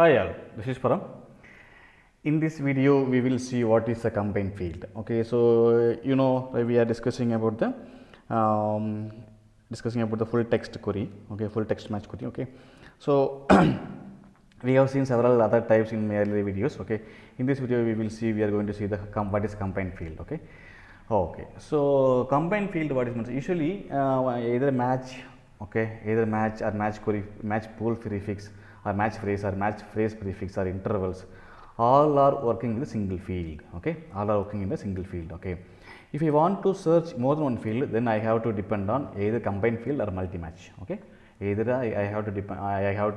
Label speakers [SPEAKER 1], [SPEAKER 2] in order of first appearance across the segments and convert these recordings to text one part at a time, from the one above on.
[SPEAKER 1] Hi all, this is Param. In this video, we will see what is a combined field. Okay, so we are discussing about the full text query. Okay, full text match query. Okay, so we have seen several other types in earlier videos. Okay, in this video, we are going to see what is combined field. Okay, so combined field what is meant usually either match, either match or match query, match pool prefix or match phrase or match phrase prefix or intervals, all are working in the single field. Okay, all are working in the single field. Okay, if I want to search more than one field, then I have to depend on either combined field or multi match. Okay, either I have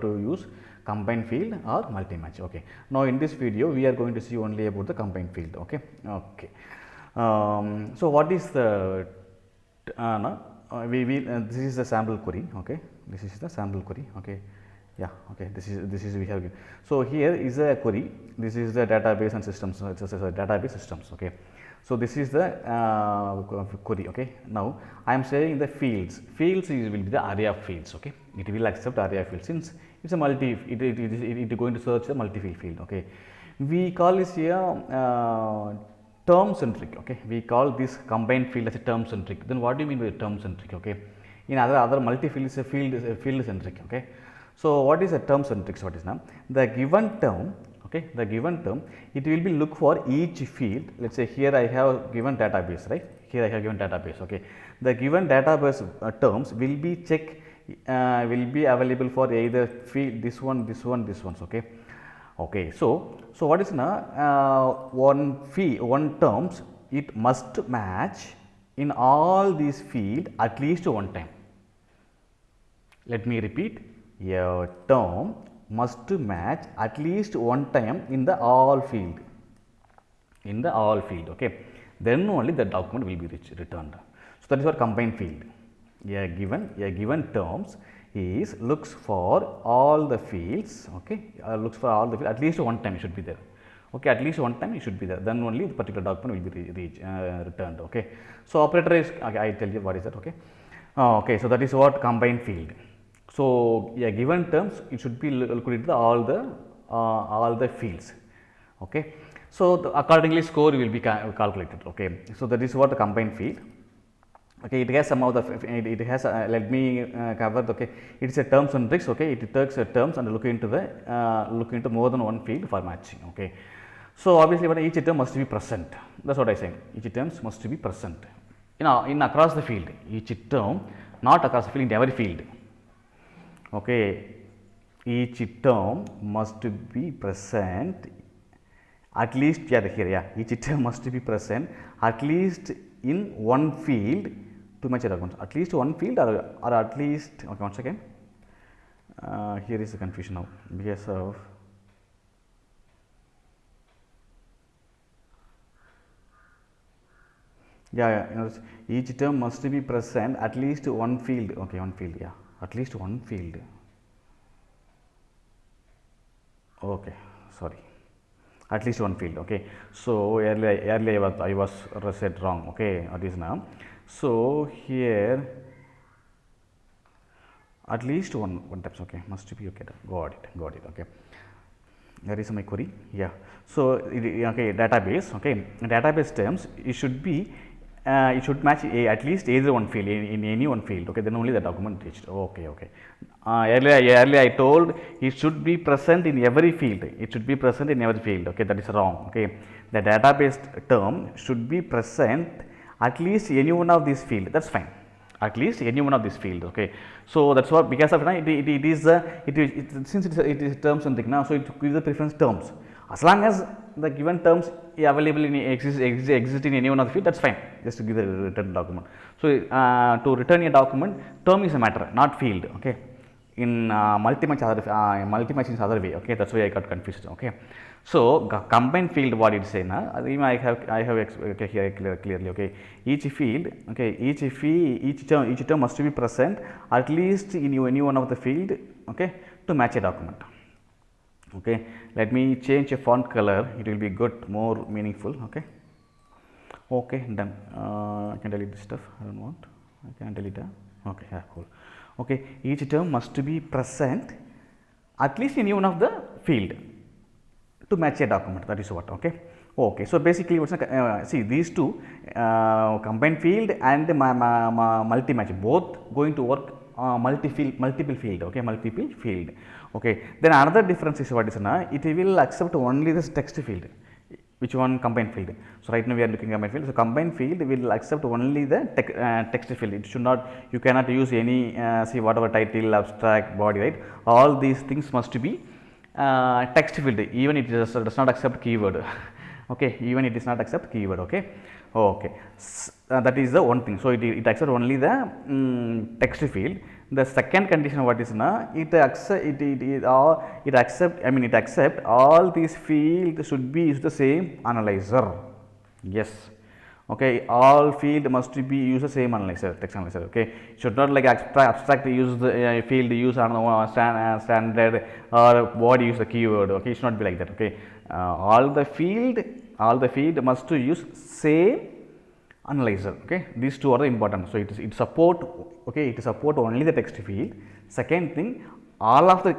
[SPEAKER 1] to use combined field or multi match. Okay, now in this video we are going to see only about the combined field. Okay. So what is the no, this is the sample query. Okay, this is the sample query. Okay, yeah, okay, this is we have given. So here is a query. This is the database and systems. It's a database systems. Okay, so this is the query. Okay, now I am saying the fields. Fields will be the array of fields. Okay, it will accept array of fields since it's a multi. It is going to search the multi field. Okay, we call this here term centric. Okay, we call this combined field as a term centric. Then what do you mean by term centric? Okay, in other multi field is a field centric. Okay, so what is a term centric? What is now the given term? Okay, the given term, it will be look for each field. Let's say here I have given database, right? Here I have given database. Okay, the given database terms will be check will be available for either field this one. Okay. Okay, so what is now one terms, it must match in all these field at least one time. Let me repeat, a term must match at least one time in the all field. Okay, then only the document will be returned. So that is what combined field. A given terms is looks for all the fields. Okay, looks for all the fields at least one time it should be there. Okay, at least one time it should be there, then only the particular document will be returned. Okay, so operator is, okay, I tell you what is that. Okay, okay, so that is what combined field. So a given terms, it should be looked into all the fields. Okay, so accordingly score will be calculated. Okay, so that is what the combined field. Okay, it has some of the it has let me cover. Okay, it is a terms and tricks. Okay, it takes terms and look into more than one field for matching. Okay, so obviously but each term must be present. That's what I say, each terms must be present in across the field. Each term, not across the field, in every field. Okay, each term must be present at least here. Each term must be present at least in one field to match a document. At least one field or at least, okay, once again, here is the confusion now because of each term must be present at least one field. Okay, one field, yeah, at least one field. Okay, sorry, at least one field. Okay, so earlier I was said wrong. Okay, it is now. So here at least one types. Okay, must be. Okay, got it. Okay, that is my query. Yeah, so okay, database. Okay, database terms, it should be it should match at least either one field in any one field. Okay, then only the document reached. Okay. Earlier I told it should be present in every field. It should be present in every field. Okay, that is wrong. Okay, the database term should be present at least any one of these field. That's fine. At least any one of these fields. Okay, so that's what, because of it is since it is terms and thing now, so it gives the preference terms. As long as the given terms available in exist in any one of the field, that's fine. Just to give the return document. So to return a document, term is a matter, not field. Okay, in multi-match is other way. Okay, that's why I got confused. Okay, so combined field, what it say now? I have okay, here clearly. Okay, each field. Okay, each term must be present at least in any one of the field. Okay, to match a document. Okay, let me change a font color. It will be good, more meaningful. Okay, done. I can delete this stuff. I don't want. I can delete that. Okay, yeah, cool. Okay, each term must be present at least in one of the field to match a document. That is what. Okay. Okay. So basically, what's see these two combined field and multi match both going to work multiple field. Okay, multiple field. Okay. Then another difference is what is it will accept only this text field. Which one? Combined field. So right now we are looking at combined field. So combined field will accept only the text field. It should not, you cannot use any see whatever title, abstract, body, right? All these things must be text field. Even it does not accept keyword. Okay, even it does not accept keyword. Okay. Okay. That is the one thing. So it accepts only the text field. The second condition what is it accept all these fields should be used the same analyzer. Yes. Okay, all field must be used the same analyzer, text analyzer. Okay, should not like abstract use the field use standard or body use the keyword. Okay, it should not be like that. Okay, all the field must use same analyzer. Okay, these two are the important. So it support, okay, it support only the text field. Second thing, all of the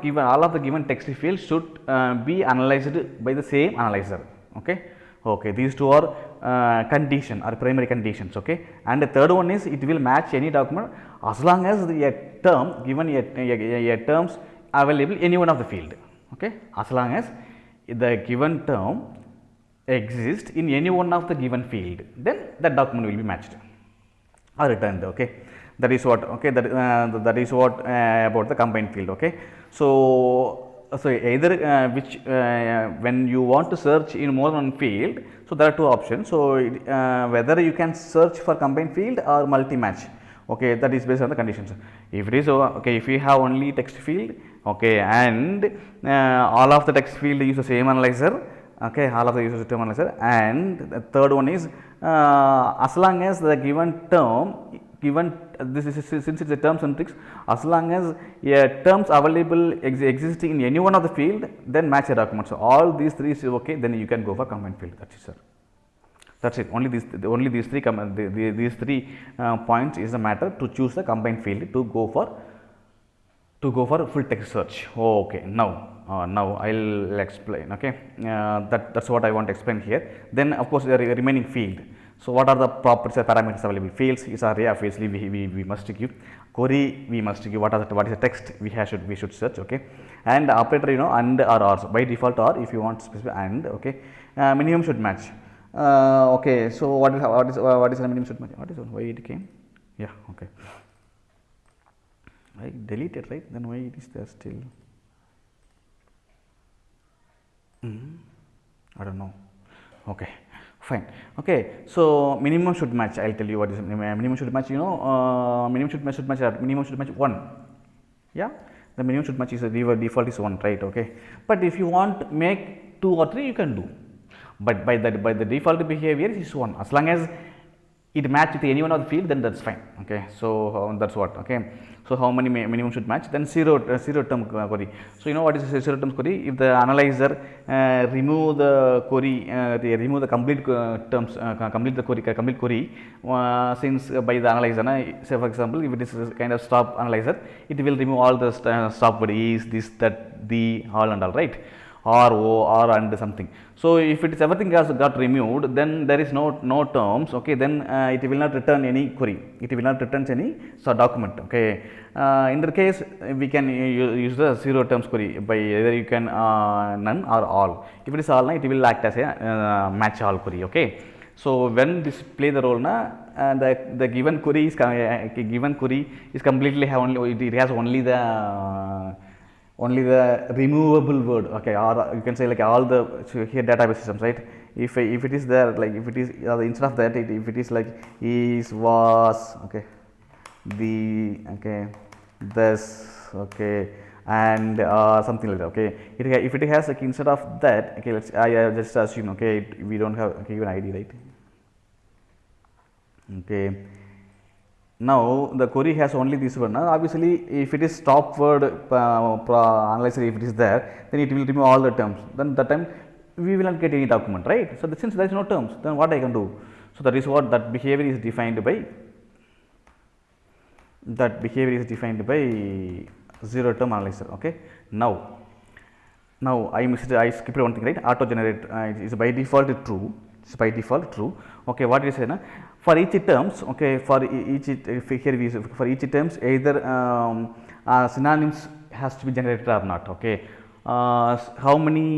[SPEAKER 1] given text field should be analyzed by the same analyzer. Okay. Okay, these two are condition or primary conditions. Okay, and the third one is it will match any document as long as the term given a terms available any one of the field. Okay, as long as the given term exists in any one of the given field, then that document will be matched or returned. Okay, that is what. Okay, that is what about the combined field. Okay, so either when you want to search in more than one field, so there are two options. So whether you can search for combined field or multi match. Okay, that is based on the conditions. If it is okay, if you have only text field, okay, and all of the text field use the same analyzer. Okay, all of the use the term analyzer, and the third one is as long as the given term this is since it is a term syntax, as long as terms available existing in any one of the field, then match a document. So all these three is okay, then you can go for combined field. That's it, sir. That's it. Only these three points is the matter to choose the combined field to go for full text search. Okay, now I will explain. Okay, that's what I want to explain here. Then of course the remaining field. So what are the properties or parameters available? Fields is array, obviously we must give. Query we must give. What is the text we should search. Okay, and operator, and or or. By default or, if you want specific and. Okay, minimum should match. Okay, so what is the minimum should match? What is why it came? Yeah. Okay, I deleted, right? Then why it is there still? I don't know. Okay, fine. Okay, so minimum should match. I'll tell you what is minimum should match. Minimum should match 1. Yeah, the minimum should match is the default is 1, right? Okay, but if you want to make 2 or 3, you can do. But by the default behavior is 1. As long as it match with any one of the field, then that's fine. Okay, so that's what. Okay, so how many minimum should match? Then zero term query. So what is a zero term query? If the analyzer remove the query, remove the complete terms, complete query, since by the analyzer, say for example, if it is a kind of stop analyzer, it will remove all the stop queries, this, that, the, all and all, right? or and something. So if it is everything has got removed, then there is no terms. Okay, then it will not return any query. It will not return any document. Okay, in that case we can use the zero terms query by either you can none or all. If it is all, it will act as a match all query. Okay, so when this play the role, the given query is completely it has only the removable word. Okay, or you can say like all the here database systems, right? If it is there, like if it is instead of that, if it is like is, was, okay, the, okay, this, okay, and something like that. Okay, if it has like instead of that, okay, let's I just assume, okay, we don't have given ID, right? Okay, now the query has only this one. Obviously, if it is stop word analyzer, if it is there, then it will remove all the terms. Then that time we will not get any document, right? So since there is no terms, then what I can do? So that is what that behavior is defined by. That behavior is defined by zero term analyzer. Okay. Now Now I skipped one thing, right? Auto generate is by default true. It's by default true. Okay, what is it? For each terms, okay, for each here we for each terms either synonyms has to be generated or not. Okay, how many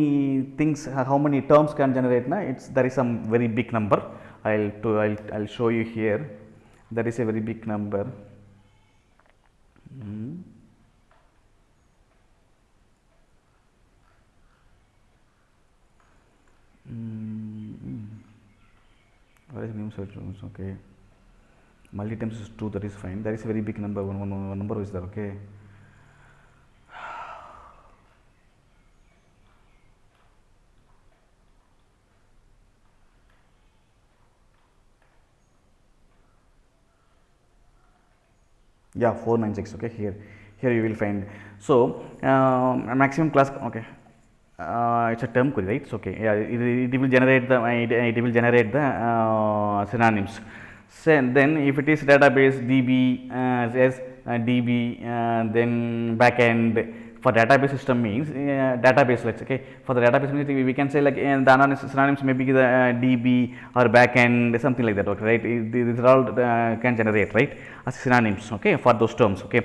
[SPEAKER 1] things, how many terms can generate? Na, it's there is some very big number. I'll show you here. There is a very big number. What is name search? Okay, multi terms is true, that is fine. There is a very big number, one number is there. Okay, yeah, 496. Okay, here you will find. So maximum class. Okay, it's a term query, right? So okay, yeah, it will generate the synonyms. So then if it is database DB as DB, then backend. For database system means database, let's okay. For the database means we can say like the synonyms may be the DB or backend, something like that. Okay, right? These are all can generate, right, as synonyms. Okay, for those terms. Okay.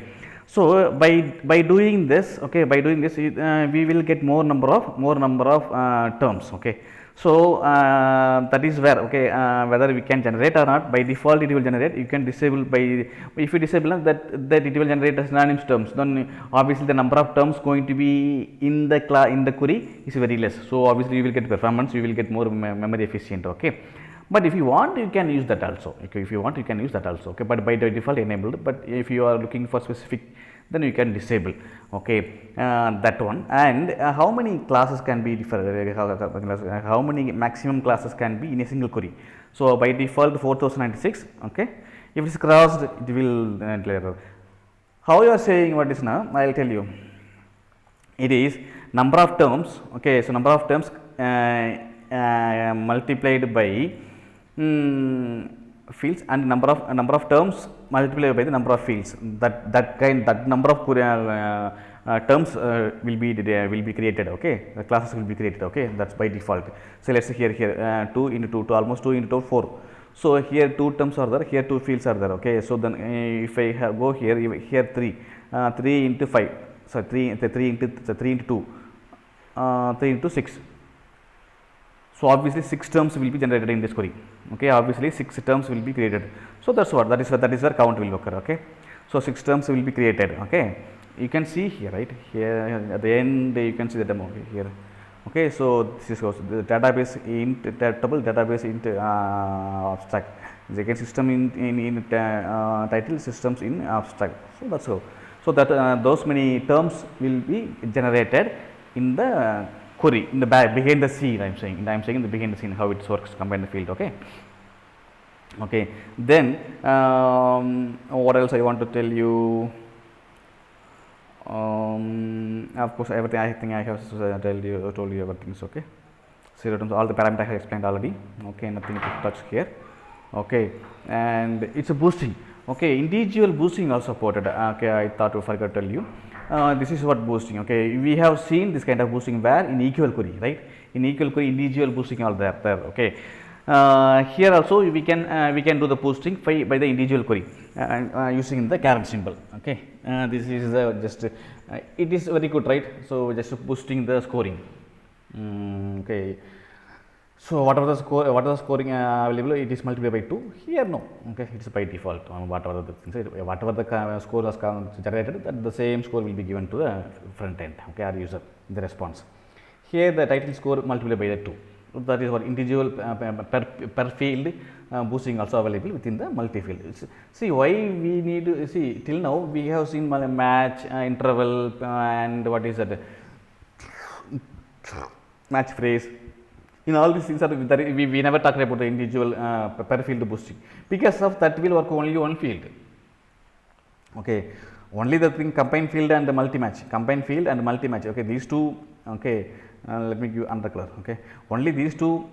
[SPEAKER 1] So by doing this, okay, by doing this, we will get more number of terms. Okay. So that is where, okay, whether we can generate or not. By default it will generate. You can disable by, if you disable that it will generate the synonyms terms, then obviously the number of terms going to be in the query is very less. So obviously you will get performance, you will get more memory efficient. Okay. But if you want, you can use that also. Okay, if you want, you can use that also. Okay, but by default enabled. But if you are looking for specific, then you can disable. Okay, that one. And how many classes can be different? How many maximum classes can be in a single query? So by default 4096. Okay, if it is crossed, it will error. How you are saying what is now? I will tell you. It is number of terms. Okay, so number of terms multiplied by fields, and number of terms multiplied by the number of fields. That number of terms will be created. Okay, the classes will be created. Okay, that's by default. So let's say here 2 into 2 to almost 2 into 2 4. So here 2 terms are there, here 2 fields are there. Okay, so then if I go here 3 into 5. So 3 into 2 3 into 6. So obviously 6 terms will be generated in this query. Okay, obviously 6 terms will be created. So that's what, that is where count will occur. Okay, so 6 terms will be created. Okay, you can see here, right, here at the end you can see the demo here. Okay, so this is the database int database int abstract. Again, system in title, systems in abstract. So that's how. So that those many terms will be generated in the query, in the behind the scene. I am saying in the behind the scene how it works, combine the field. Okay. Okay. Then what else I want to tell you? Of course, everything I think I have told you everything. Okay. Zero terms, all the parameters I have explained already. Okay, nothing to touch here. Okay, and it's a boosting. Okay, individual boosting also supported. Okay, I thought I forgot to tell you. This is what boosting. Okay, we have seen this kind of boosting where in equal query, right? In equal query, individual boosting are there. Okay. Here also we can do the boosting by the individual query using the caret symbol. Okay, this is just it is very good, right? So just boosting the scoring. Okay. So whatever the scoring available, it is multiplied by 2. Here no, okay, it is by default. Whatever the score was generated, that the same score will be given to the front end, okay, or user in the response. Here the title score multiplied by the 2. That is what individual per field boosting also available within the multi field. See why we need to see, till now we have seen match, interval, and what is that, match phrase. In all these things, we never talked about the individual per field boosting, because of that will work only one field. Okay, only the thing combine field and the multi match, okay, these two. Okay, let me give another color. Okay, only these two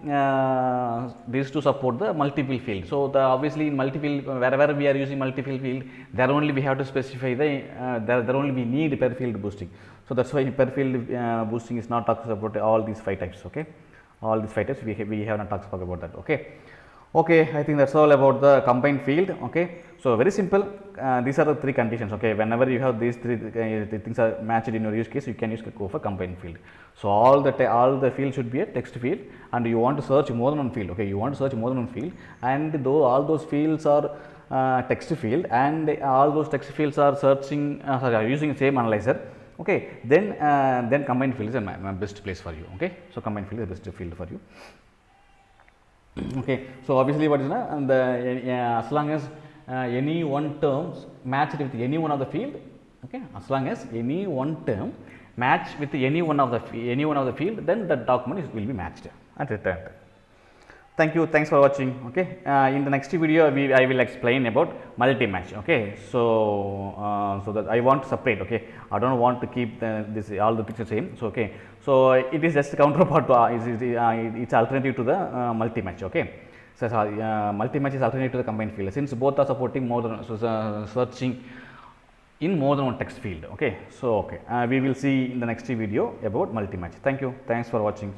[SPEAKER 1] support the multi-field field. So the obviously in multi-field, wherever we are using multi-field field, there only we have to specify the there only we need per field boosting. So that's why per field boosting is not talks about all these 5 types. Okay, all these 5 types we have not talked about that. Okay. Okay, I think that's all about the combined field. Okay, so very simple. These are the 3 conditions. Okay, whenever you have these 3 the things are matched in your use case, you can go for combined field. So all the field should be a text field, and you want to search more than one field. Okay, you want to search more than one field, and though all those fields are text field, and all those text fields are searching are using the same analyzer. Okay, then combined field is a best place for you. Okay, so combined field is the best field for you. Okay, so obviously what is as long as any one terms matched with any one of the field. Okay, as long as any one term match with any one of the field, then the document will be matched and returned. Thank you, thanks for watching. Okay, in the next video I will explain about multi-match. Okay, so so that I want to separate. Okay, I don't want to keep this all the pictures same. So okay, so it is just a counterpart to it's alternative to the multi-match. Okay, so multi-match is alternative to the combined field, since both are supporting more than searching in more than one text field. Okay, so okay, we will see in the next video about multi-match. Thank you, thanks for watching.